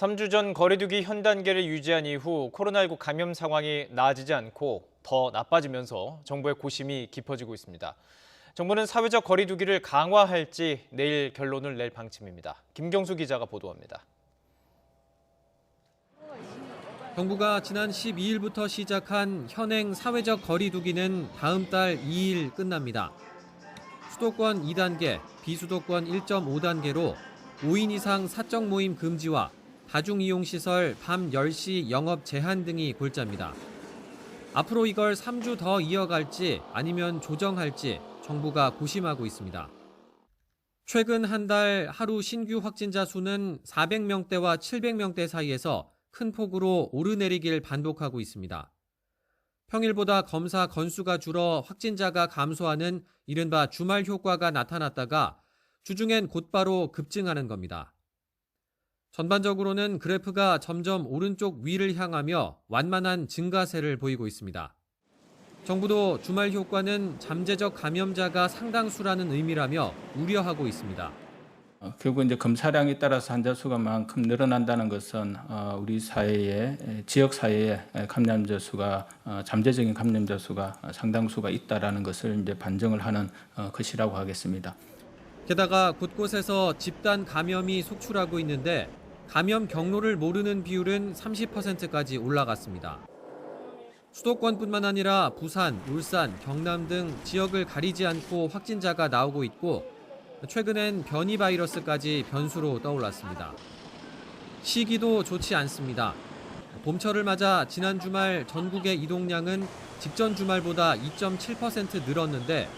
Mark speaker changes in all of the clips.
Speaker 1: 3주 전 거리두기 현 단계를 유지한 이후 코로나19 감염 상황이 나아지지 않고 더 나빠지면서 정부의 고심이 깊어지고 있습니다. 정부는 사회적 거리두기를 강화할지 내일 결론을 낼 방침입니다. 김경수 기자가 보도합니다.
Speaker 2: 정부가 지난 12일부터 시작한 현행 사회적 거리두기는 다음 달 2일 끝납니다. 수도권 2단계, 비수도권 1.5단계로 5인 이상 사적 모임 금지와 다중이용시설 밤 10시 영업 제한 등이 골자입니다. 앞으로 이걸 3주 더 이어갈지 아니면 조정할지 정부가 고심하고 있습니다. 최근 한 달 하루 신규 확진자 수는 400명대와 700명대 사이에서 큰 폭으로 오르내리길 반복하고 있습니다. 평일보다 검사 건수가 줄어 확진자가 감소하는 이른바 주말 효과가 나타났다가 주중엔 곧바로 급증하는 겁니다. 전반적으로는 그래프가 점점 오른쪽 위를 향하며 완만한 증가세를 보이고 있습니다. 정부도 주말 효과는 잠재적 감염자가 상당수라는 의미라며 우려하고 있습니다.
Speaker 3: 결국 이제 검사량에 따라서 환자 수가 만큼 늘어난다는 것은 우리 사회에 지역 사회에 감염자 수가 잠재적인 감염자 수가 상당수가 있다라는 것을 이제 반증을 하는 것이라고 하겠습니다.
Speaker 2: 게다가 곳곳에서 집단 감염이 속출하고 있는데 감염 경로를 모르는 비율은 30%까지 올라갔습니다. 수도권뿐만 아니라 부산, 울산, 경남 등 지역을 가리지 않고 확진자가 나오고 있고 최근엔 변이 바이러스까지 변수로 떠올랐습니다. 시기도 좋지 않습니다. 봄철을 맞아 지난 주말 전국의 이동량은 직전 주말보다 2.7% 늘었는데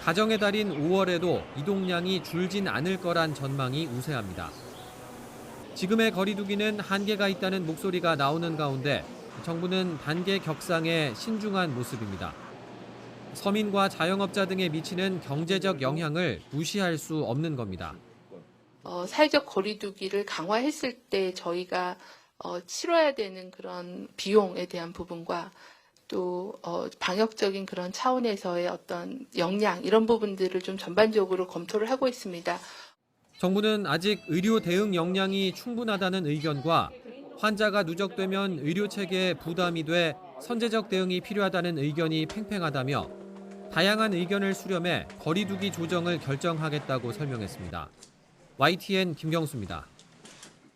Speaker 2: 가정의 달인 5월에도 이동량이 줄진 않을 거란 전망이 우세합니다. 지금의 거리두기는 한계가 있다는 목소리가 나오는 가운데 정부는 단계 격상에 신중한 모습입니다. 서민과 자영업자 등에 미치는 경제적 영향을 무시할 수 없는 겁니다.
Speaker 4: 사회적 거리두기를 강화했을 때 저희가 치러야 되는 그런 비용에 대한 부분과 또 방역적인 그런 차원에서의 어떤 역량 이런 부분들을 좀 전반적으로 검토를 하고 있습니다.
Speaker 2: 정부는 아직 의료 대응 역량이 충분하다는 의견과 환자가 누적되면 의료 체계에 부담이 돼 선제적 대응이 필요하다는 의견이 팽팽하다며 다양한 의견을 수렴해 거리두기 조정을 결정하겠다고 설명했습니다. YTN 김경수입니다.